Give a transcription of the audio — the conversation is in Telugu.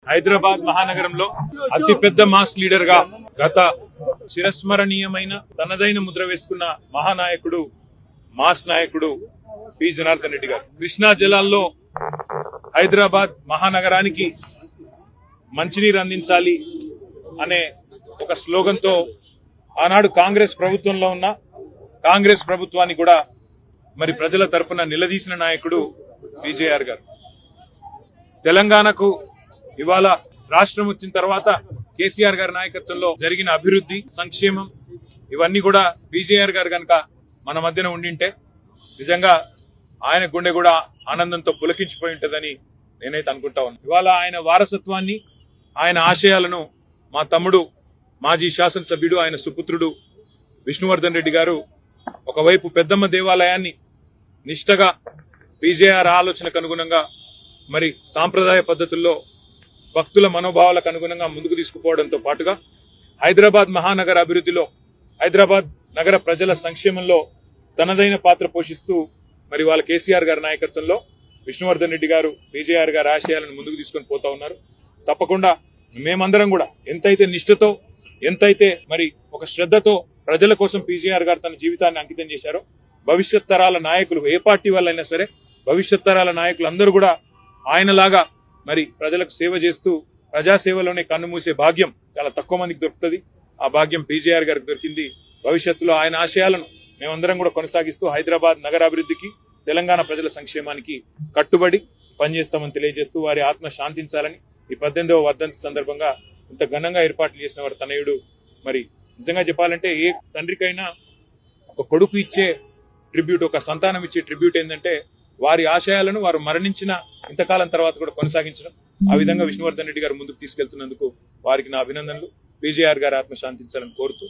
హైదరాబాద్ మహానగరంలో అతిపెద్ద మాస్ లీడర్ గా గత చిరస్మరణీయమైన తనదైన ముద్ర వేసుకున్న మహానాయకుడు మాస్ నాయకుడు పి జనార్దన్ రెడ్డి గారు. కృష్ణా జలాల్లో హైదరాబాద్ మహానగరానికి మంచినీరు అందించాలి అనే ఒక స్లోగన్ తో ఆనాడు కాంగ్రెస్ ప్రభుత్వంలో ఉన్న కాంగ్రెస్ ప్రభుత్వాన్ని కూడా మరి ప్రజల తరపున నిలదీసిన నాయకుడు పీజేఆర్ గారు. తెలంగాణకు ఇవాళ రాష్ట్రం వచ్చిన తర్వాత కేసీఆర్ గారి నాయకత్వంలో జరిగిన అభివృద్ధి, సంక్షేమం ఇవన్నీ కూడా పీజేఆర్ గారు కనుక మన మధ్యన ఉండింటే నిజంగా ఆయన గుండె కూడా ఆనందంతో పులకించిపోయి ఉంటుందని నేనైతే అనుకుంటా ఉన్నాను. ఇవాళ ఆయన వారసత్వాన్ని, ఆయన ఆశయాలను మా తమ్ముడు మాజీ శాసనసభ్యుడు, ఆయన సుపుత్రుడు విష్ణువర్ధన్ రెడ్డి గారు ఒకవైపు పెద్దమ్మ దేవాలయాన్ని నిష్టగా పీజేఆర్ ఆలోచనకు అనుగుణంగా మరి సాంప్రదాయ పద్ధతుల్లో భక్తుల మనోభావాలకు అనుగుణంగా ముందుకు తీసుకుపోవడంతో పాటుగా హైదరాబాద్ మహానగర అభివృద్ధిలో, హైదరాబాద్ నగర ప్రజల సంక్షేమంలో తనదైన పాత్ర పోషిస్తూ మరి వాళ్ళ కేసీఆర్ గారి నాయకత్వంలో విష్ణువర్ధన్ రెడ్డి గారు పీజేఆర్ గారి ఆశయాలను ముందుకు తీసుకొని పోతా ఉన్నారు. తప్పకుండా మేమందరం కూడా ఎంతైతే నిష్ఠతో, ఎంతైతే మరి ఒక శ్రద్ధతో ప్రజల కోసం పీజేఆర్ గారు తన జీవితాన్ని అంకితం చేశారో, భవిష్యత్ తరాల నాయకులు ఏ పార్టీ వాళ్ళైనా సరే భవిష్యత్ తరాల నాయకులు అందరూ కూడా ఆయనలాగా మరి ప్రజలకు సేవ చేస్తూ ప్రజాసేవలోనే కన్నుమూసే భాగ్యం చాలా తక్కువ మందికి దొరుకుతుంది. ఆ భాగ్యం పీజేఆర్ గారికి దొరికింది. భవిష్యత్తులో ఆయన ఆశయాలను మేమందరం కూడా కొనసాగిస్తూ హైదరాబాద్ నగరాభివృద్ధికి, తెలంగాణ ప్రజల సంక్షేమానికి కట్టుబడి పనిచేస్తామని తెలియజేస్తూ వారి ఆత్మ శాంతించాలని ఈ 18వ వర్ధంతి సందర్భంగా ఇంత ఘనంగా ఏర్పాట్లు చేసిన వారి తనయుడు, మరి నిజంగా చెప్పాలంటే ఏ తండ్రికైనా ఒక కొడుకు ఇచ్చే ట్రిబ్యూట్, ఒక సంతానం ఇచ్చే ట్రిబ్యూట్ ఏంటంటే వారి ఆశయాలను వారు మరణించిన ఇంతకాలం తర్వాత కూడా కొనసాగించడం. ఆ విధంగా విష్ణువర్ధన్ రెడ్డి గారు ముందుకు తీసుకెళ్తున్నందుకు వారికి నా అభినందనలు. పీజేఆర్ గారి ఆత్మ శాంతించాలని కోరుతూ